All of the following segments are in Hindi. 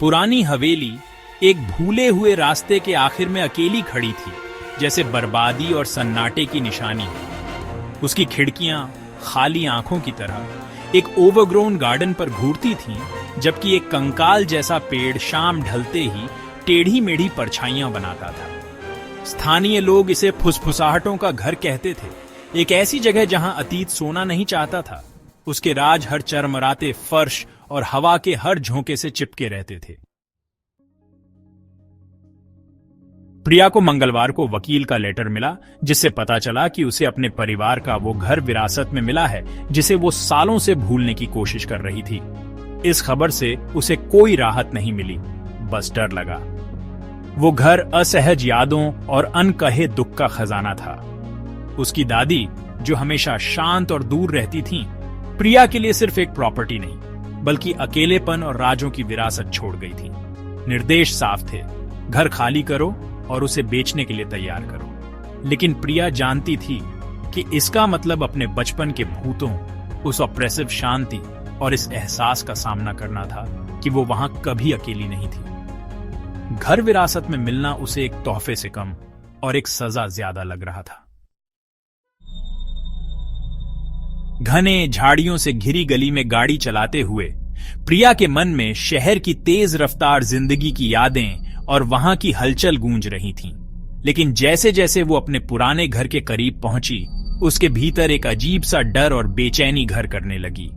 पुरानी हवेली एक भूले हुए रास्ते के आखिर में अकेली खड़ी थी, जैसे बर्बादी और सन्नाटे की निशानी हो। उसकी खिड़कियां खाली आंखों की तरह एक ओवरग्रोन गार्डन पर घूरती थीं, जबकि एक कंकाल जैसा पेड़ शाम ढलते ही टेढ़ी मेढ़ी परछाइयां बनाता था। स्थानीय लोग इसे फुसफुसाहटों का घर कहते थे, एक ऐसी जगह जहां अतीत सोना नहीं चाहता था। उसके राज हर चरमराते फर्श और हवा के हर झोंके से चिपके रहते थे। प्रिया को मंगलवार को वकील का लेटर मिला, जिससे पता चला कि उसे अपने परिवार का वो घर विरासत में मिला है जिसे वो सालों से भूलने की कोशिश कर रही थी। इस खबर से उसे कोई राहत नहीं मिली, बस डर लगा। वो घर असहज यादों और अनकहे दुख का खजाना था। उसकी दादी, जो हमेशा शांत और दूर रहती थीं, प्रिया के लिए सिर्फ एक प्रॉपर्टी नहीं, बल्कि अकेलेपन और राजों की विरासत छोड़ गई थी। निर्देश साफ थे, घर खाली करो और उसे बेचने के लिए तैयार करो। लेकिन प्रिया जानती थी कि इसका मतलब अपने बचपन के भूतों, उस ऑप्रेसिव शांति और इस एहसास का सामना करना था कि वो वहां कभी अकेली नहीं थी। घर विरासत में मिलना उसे एक तोहफे से कम और एक सजा ज्यादा लग रहा था। घने झाड़ियों से घिरी गली में गाड़ी चलाते हुए प्रिया के मन में शहर की तेज रफ्तार जिंदगी की यादें और वहां की हलचल गूंज रही थीं। लेकिन जैसे जैसे वो अपने पुराने घर के करीब पहुंची, उसके भीतर एक अजीब सा डर और बेचैनी घर करने लगी।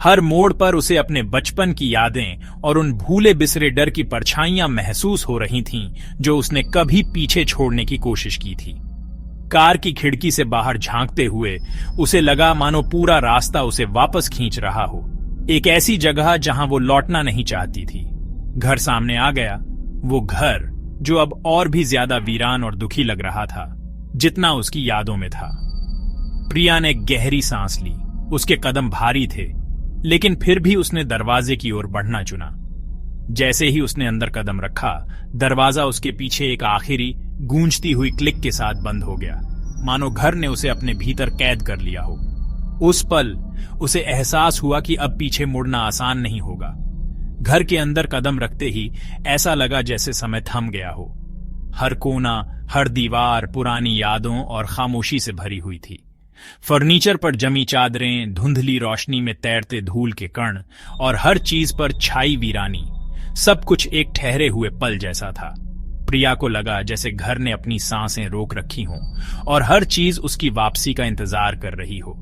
हर मोड़ पर उसे अपने बचपन की यादें और उन भूले बिसरे डर की परछाइयां महसूस हो रही थीं, जो उसने कभी पीछे छोड़ने की कोशिश की थी। कार की खिड़की से बाहर झांकते हुए उसे लगा मानो पूरा रास्ता उसे वापस खींच रहा हो, एक ऐसी जगह जहां वो लौटना नहीं चाहती थी। घर सामने आ गया, वो घर जो अब और भी ज्यादा वीरान और दुखी लग रहा था जितना उसकी यादों में था। प्रिया ने गहरी सांस ली। उसके कदम भारी थे, लेकिन फिर भी उसने दरवाजे की ओर बढ़ना चुना। जैसे ही उसने अंदर कदम रखा, दरवाजा उसके पीछे एक आखिरी गूंजती हुई क्लिक के साथ बंद हो गया, मानो घर ने उसे अपने भीतर कैद कर लिया हो। उस पल उसे एहसास हुआ कि अब पीछे मुड़ना आसान नहीं होगा। घर के अंदर कदम रखते ही ऐसा लगा जैसे समय थम गया हो। हर कोना, हर दीवार पुरानी यादों और खामोशी से भरी हुई थी। फर्नीचर पर जमी चादरें, धुंधली रोशनी में तैरते धूल के कण और हर चीज पर छाई वीरानी, सब कुछ एक ठहरे हुए पल जैसा था। प्रिया को लगा जैसे घर ने अपनी सांसें रोक रखी हों और हर चीज उसकी वापसी का इंतजार कर रही हो।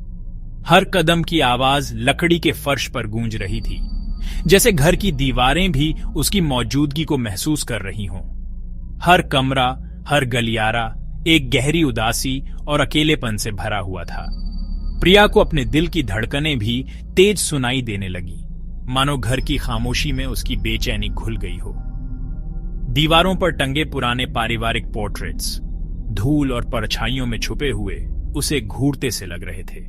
हर कदम की आवाज लकड़ी के फर्श पर गूंज रही थी, जैसे घर की दीवारें भी उसकी मौजूदगी को महसूस कर रही हों। हर कमरा, हर गलियारा एक गहरी उदासी और अकेलेपन से भरा हुआ था। प्रिया को अपने दिल की धड़कनें भी तेज सुनाई देने लगी, मानो घर की खामोशी में उसकी बेचैनी घुल गई हो। दीवारों पर टंगे पुराने पारिवारिक पोर्ट्रेट्स धूल और परछाइयों में छुपे हुए उसे घूरते से लग रहे थे।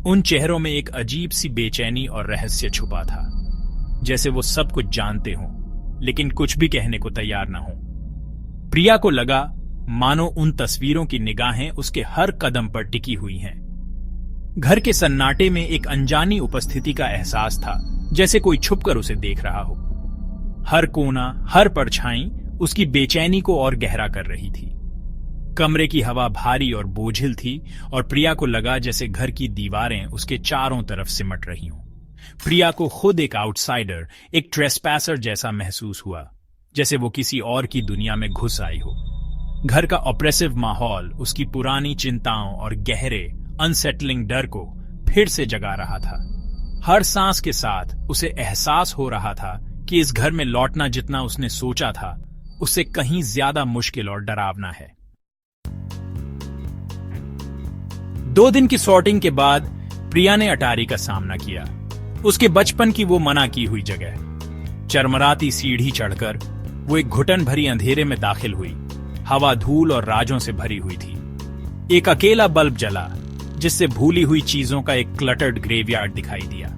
उन चेहरों में एक अजीब सी बेचैनी और रहस्य छुपा था, जैसे वो सब कुछ जानते हों, लेकिन कुछ भी कहने को तैयार न हों। प्रिया को लगा मानो उन तस्वीरों की निगाहें उसके हर कदम पर टिकी हुई हैं। घर के सन्नाटे में एक अनजानी उपस्थिति का एहसास था, जैसे कोई छुपकर उसे देख रहा हो। हर कोना, हर परछाई उसकी बेचैनी को और गहरा कर रही थी। कमरे की हवा भारी और बोझिल थी और प्रिया को लगा जैसे घर की दीवारें उसके चारों तरफ सिमट रही हों। प्रिया को खुद एक आउटसाइडर, एक ट्रेसपैसर जैसा महसूस हुआ, जैसे वो किसी और की दुनिया में घुस आई हो। घर का ऑप्रेसिव माहौल उसकी पुरानी चिंताओं और गहरे अनसेटलिंग डर को फिर से जगा रहा था। हर सांस के साथ उसे एहसास हो रहा था कि इस घर में लौटना जितना उसने सोचा था, उससे कहीं ज्यादा मुश्किल और डरावना है। 2 दिन की सॉर्टिंग के बाद प्रिया ने अटारी का सामना किया, उसके बचपन की वो मना की हुई जगह। चरमराती सीढ़ी चढ़कर वो एक घुटन भरी अंधेरे में दाखिल हुई। हवा धूल और राजों से भरी हुई थी। एक अकेला बल्ब जला, जिससे भूली हुई चीजों का एक क्लटर्ड ग्रेवयार्ड दिखाई दिया।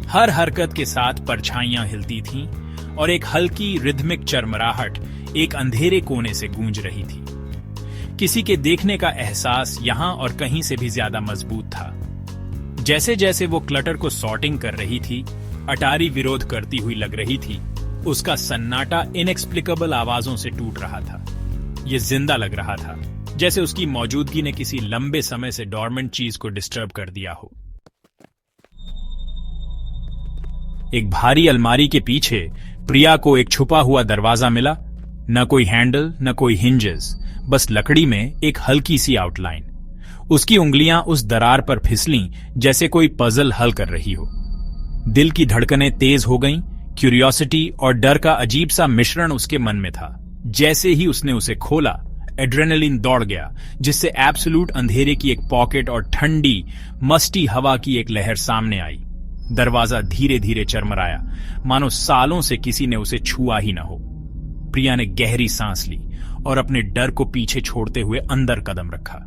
हर हरकत के साथ परछाइयां हिलती थीं और एक हल्की रिदमिक चरमराहट एक अंधेरे कोने से गूंज रही थी। किसी के देखने का एहसास यहां और कहीं से भी ज्यादा मजबूत था। जैसे जैसे वो क्लटर को सॉर्टिंग कर रही थी, अटारी विरोध करती हुई लग रही थी, उसका सन्नाटा इनएक्सप्लिकेबल आवाजों से टूट रहा था। ये जिंदा लग रहा था, जैसे उसकी मौजूदगी ने किसी लंबे समय से डॉर्मेंट चीज को डिस्टर्ब कर दिया हो। एक भारी अलमारी के पीछे प्रिया को एक छुपा हुआ दरवाजा मिला। न कोई हैंडल, न कोई हिंजेस, बस लकड़ी में एक हल्की सी आउटलाइन। उसकी उंगलियां उस दरार पर फिसलीं जैसे कोई पजल हल कर रही हो। दिल की धड़कनें तेज हो गईं। क्यूरियोसिटी और डर का अजीब सा मिश्रण उसके मन में था। जैसे ही उसने उसे खोला, एड्रेनलिन दौड़ गया, जिससे एब्सोल्यूट अंधेरे की एक पॉकेट और ठंडी मस्टी हवा की एक लहर सामने आई। दरवाजा धीरे धीरे चरमराया, मानो सालों से किसी ने उसे छुआ ही न हो। प्रिया ने गहरी सांस ली और अपने डर को पीछे छोड़ते हुए अंदर कदम रखा।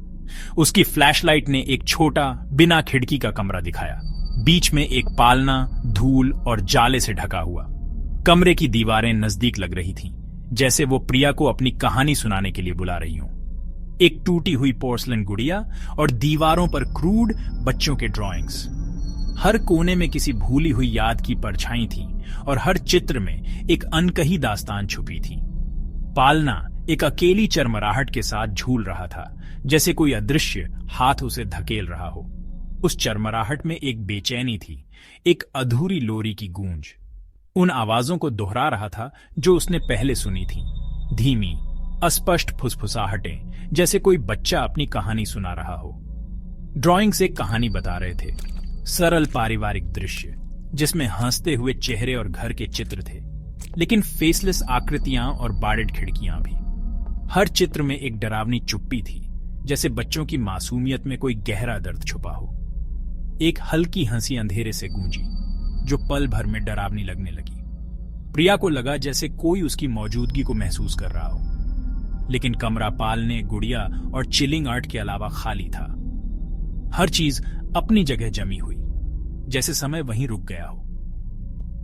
उसकी फ्लैशलाइट ने एक छोटा बिना खिड़की का कमरा दिखाया, बीच में एक पालना, धूल और जाले से ढका हुआ। कमरे की दीवारें नजदीक लग रही थीं, जैसे वो प्रिया को अपनी कहानी सुनाने के लिए बुला रही हों। एक टूटी हुई पोर्सलिन गुड़िया और दीवारों पर क्रूड बच्चों के ड्राइंग्स। हर कोने में किसी भूली हुई याद की परछाई थी और हर चित्र में एक अनकही दास्तान छुपी थी। पालना एक अकेली चरमराहट के साथ झूल रहा था, जैसे कोई अदृश्य हाथ उसे धकेल रहा हो। उस चरमराहट में एक बेचैनी थी, एक अधूरी लोरी की गूंज। उन आवाजों को दोहरा रहा था जो उसने पहले सुनी थी, धीमी, अस्पष्ट फुसफुसाहटें, जैसे कोई बच्चा अपनी कहानी सुना रहा हो। ड्राइंग्स एक कहानी बता रहे थे, सरल पारिवारिक दृश्य जिसमें हंसते हुए चेहरे और घर के चित्र थे, लेकिन फेसलेस आकृतियां और बाडेड खिड़कियां भी। हर चित्र में एक डरावनी चुप्पी थी, जैसे बच्चों की मासूमियत में कोई गहरा दर्द छुपा हो। एक हल्की हंसी अंधेरे से गूंजी, जो पल भर में डरावनी लगने लगी। प्रिया को लगा जैसे कोई उसकी मौजूदगी को महसूस कर रहा हो, लेकिन कमरा पालने, गुड़िया और चिलिंग आर्ट के अलावा खाली था। हर चीज अपनी जगह जमी हुई, जैसे समय वहीं रुक गया हो।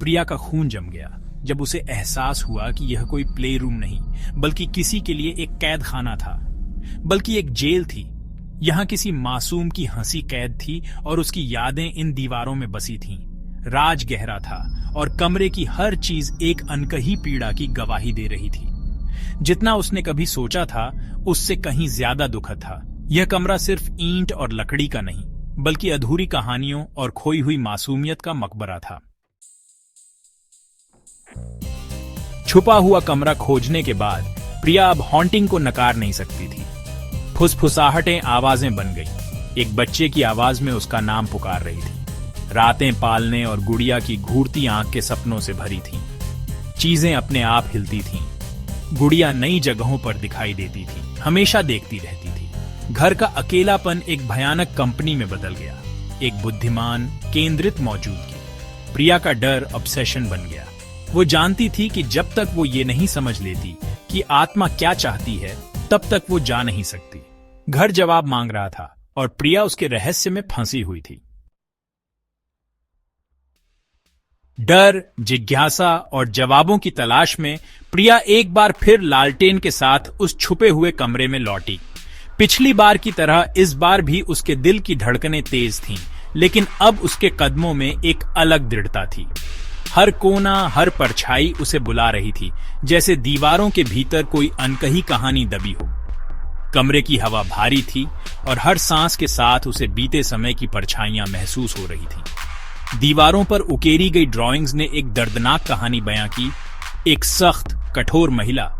प्रिया का खून जम गया जब उसे एहसास हुआ कि यह कोई प्ले रूम नहीं, बल्कि किसी के लिए एक कैद खाना था, बल्कि एक जेल थी। यहां किसी मासूम की हंसी कैद थी और उसकी यादें इन दीवारों में बसी थीं। राज गहरा था और कमरे की हर चीज एक अनकही पीड़ा की गवाही दे रही थी। जितना उसने कभी सोचा था, उससे कहीं ज्यादा दुखद था। यह कमरा सिर्फ ईंट और लकड़ी का नहीं, बल्कि अधूरी कहानियों और खोई हुई मासूमियत का मकबरा था। छुपा हुआ कमरा खोजने के बाद प्रिया अब हॉन्टिंग को नकार नहीं सकती थी। फुसफुसाहटें आवाजें बन गईं। एक बच्चे की आवाज में उसका नाम पुकार रही थी। रातें पालने और गुड़िया की घूरती आंख के सपनों से भरी थीं। चीजें अपने आप हिलती थीं। गुड़िया नई जगहों पर दिखाई देती थी, हमेशा देखती रहती थी। घर का अकेलापन एक भयानक कंपनी में बदल गया, एक बुद्धिमान, केंद्रित मौजूदगी। प्रिया का डर ऑब्सेशन बन गया। वो जानती थी कि जब तक वो ये नहीं समझ लेती कि आत्मा क्या चाहती है, तब तक वो जा नहीं सकती। घर जवाब मांग रहा था और प्रिया उसके रहस्य में फंसी हुई थी। डर, जिज्ञासा और जवाबों की तलाश में प्रिया एक बार फिर लालटेन के साथ उस छुपे हुए कमरे में लौटी। पिछली बार की तरह इस बार भी उसके दिल की धड़कनें तेज थीं, लेकिन अब उसके कदमों में एक अलग दृढ़ता थी। हर कोना, हर परछाई उसे बुला रही थी, जैसे दीवारों के भीतर कोई अनकही कहानी दबी हो। कमरे की हवा भारी थी और हर सांस के साथ उसे बीते समय की परछाइयां महसूस हो रही थीं। दीवारों पर उकेरी गई ड्राइंग्स ने एक दर्दनाक कहानी बयां की। एक सख्त, कठोर महिला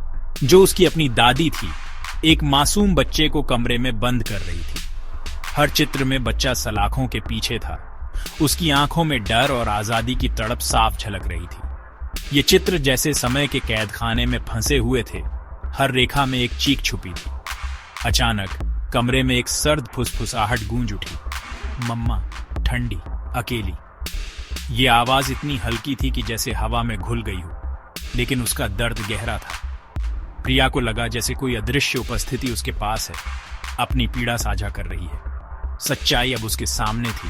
जो उसकी अपनी दादी थी, एक मासूम बच्चे को कमरे में बंद कर रही थी। हर चित्र में बच्चा सलाखों के पीछे था। उसकी आंखों में डर और आजादी की तड़प साफ झलक रही थी। ये चित्र जैसे समय के कैद खाने में फंसे हुए थे। हर रेखा में एक चीख छुपी थी। अचानक कमरे में एक सर्द फुसफुसाहट गूंज उठी। मम्मा, ठंडी, अकेली। ये आवाज इतनी हल्की थी कि जैसे हवा में घुल गई हो, लेकिन उसका दर्द गहरा था। प्रिया को लगा जैसे कोई अदृश्य उपस्थिति उसके पास है, अपनी पीड़ा साझा कर रही है। सच्चाई अब उसके सामने थी।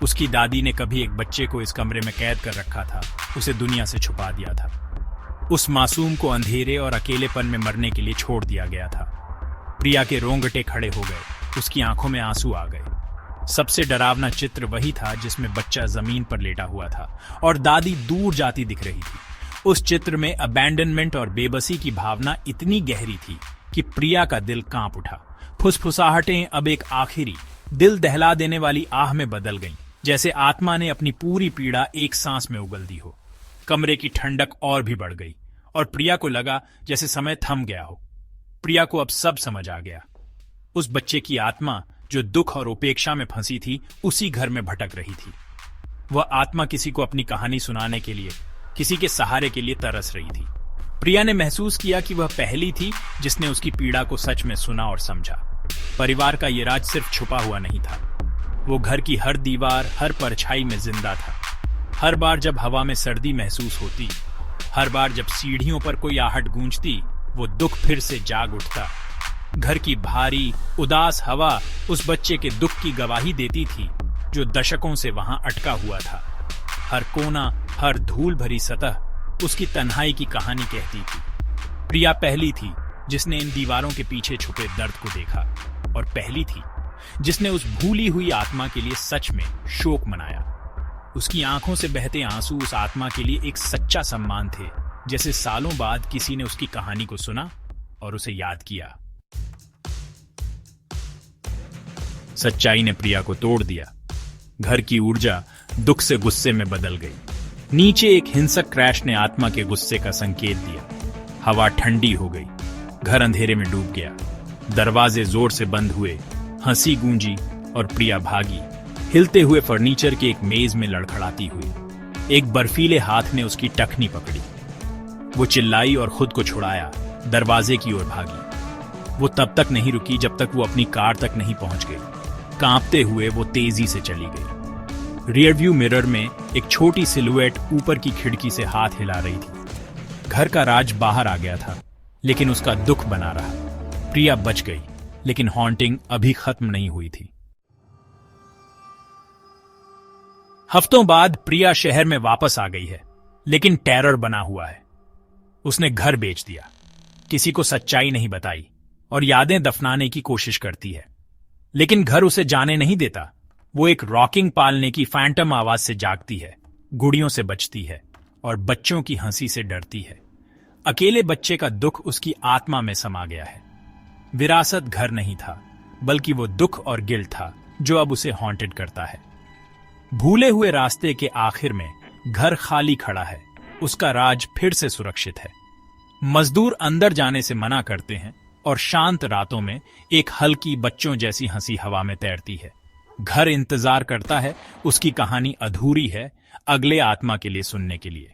उसकी दादी ने कभी एक बच्चे को इस कमरे में कैद कर रखा था, उसे दुनिया से छुपा दिया था। उस मासूम को अंधेरे और अकेलेपन में मरने के लिए छोड़ दिया गया था। प्रिया के रोंगटे खड़े हो गए, उसकी आंखों में आंसू आ गए। सबसे डरावना चित्र वही था जिसमें बच्चा जमीन पर लेटा हुआ था और दादी दूर जाती दिख रही थी। उस चित्र में अबैंडनमेंट और बेबसी की भावना इतनी गहरी थी कि प्रिया का दिल कांप उठा। फुसफुसाहटें अब एक आखिरी दिल दहला देने वाली आह में बदल गईं, जैसे आत्मा ने अपनी पूरी पीड़ा एक सांस में उगल दी हो। कमरे की ठंडक और भी बढ़ गई और प्रिया को लगा जैसे समय थम गया हो। प्रिया को अब सब समझ आ गया। उस बच्चे की आत्मा जो दुख और उपेक्षा में फंसी थी, उसी घर में भटक रही थी। वह आत्मा किसी को अपनी कहानी सुनाने के लिए, किसी के सहारे के लिए तरस रही थी। प्रिया ने महसूस किया कि वह पहली थी जिसने उसकी पीड़ा को सच में सुना और समझा। परिवार का ये राज सिर्फ छुपा हुआ नहीं था, वो घर की हर दीवार, हर परछाई में जिंदा था। हर बार जब हवा में सर्दी महसूस होती, हर बार जब सीढ़ियों पर कोई आहट गूंजती, वो दुख फिर से जाग उठता। घर की भारी, उदास हवा उस बच्चे के दुख की गवाही देती थी जो दशकों से वहां अटका हुआ था। हर कोना, हर धूल भरी सतह उसकी तन्हाई की कहानी कहती थी। प्रिया पहली थी जिसने इन दीवारों के पीछे छुपे दर्द को देखा, और पहली थी जिसने उस भूली हुई आत्मा के लिए सच में शोक मनाया। उसकी आंखों से बहते आंसू उस आत्मा के लिए एक सच्चा सम्मान थे, जैसे सालों बाद किसी ने उसकी कहानी को सुना और उसे याद किया। सच्चाई ने प्रिया को तोड़ दिया। घर की ऊर्जा दुख से गुस्से में बदल गई। नीचे एक हिंसक क्रैश ने आत्मा के गुस्से का संकेत दिया। हवा ठंडी हो गई, घर अंधेरे में डूब गया। दरवाजे जोर से बंद हुए, हंसी गूंजी और प्रिया भागी, हिलते हुए फर्नीचर के एक मेज में लड़खड़ाती हुई। एक बर्फीले हाथ ने उसकी टखनी पकड़ी। वो चिल्लाई और खुद को छुड़ाया, दरवाजे की ओर भागी। वो तब तक नहीं रुकी जब तक वो अपनी कार तक नहीं पहुंच गई। कांपते हुए वो तेजी से चली गई। रियरव्यू मिरर में एक छोटी सिलुएट ऊपर की खिड़की से हाथ हिला रही थी। घर का राज बाहर आ गया था, लेकिन उसका दुख बना रहा। प्रिया बच गई, लेकिन हॉन्टिंग अभी खत्म नहीं हुई थी। हफ्तों बाद प्रिया शहर में वापस आ गई है, लेकिन टेरर बना हुआ है। उसने घर बेच दिया, किसी को सच्चाई नहीं बताई और यादें दफनाने की कोशिश करती है। लेकिन घर उसे जाने नहीं देता। वो एक रॉकिंग पालने की फैंटम आवाज से जागती है, गुड़ियों से बचती है और बच्चों की हंसी से डरती है। अकेले बच्चे का दुख उसकी आत्मा में समा गया है। विरासत घर नहीं था, बल्कि वो दुख और गिल्ट था जो अब उसे हॉन्टेड करता है। भूले हुए रास्ते के आखिर में घर खाली खड़ा है, उसका राज फिर से सुरक्षित है। मजदूर अंदर जाने से मना करते हैं और शांत रातों में एक हल्की बच्चों जैसी हंसी हवा में तैरती है। घर इंतजार करता है, उसकी कहानी अधूरी है, अगले आत्मा के लिए सुनने के लिए।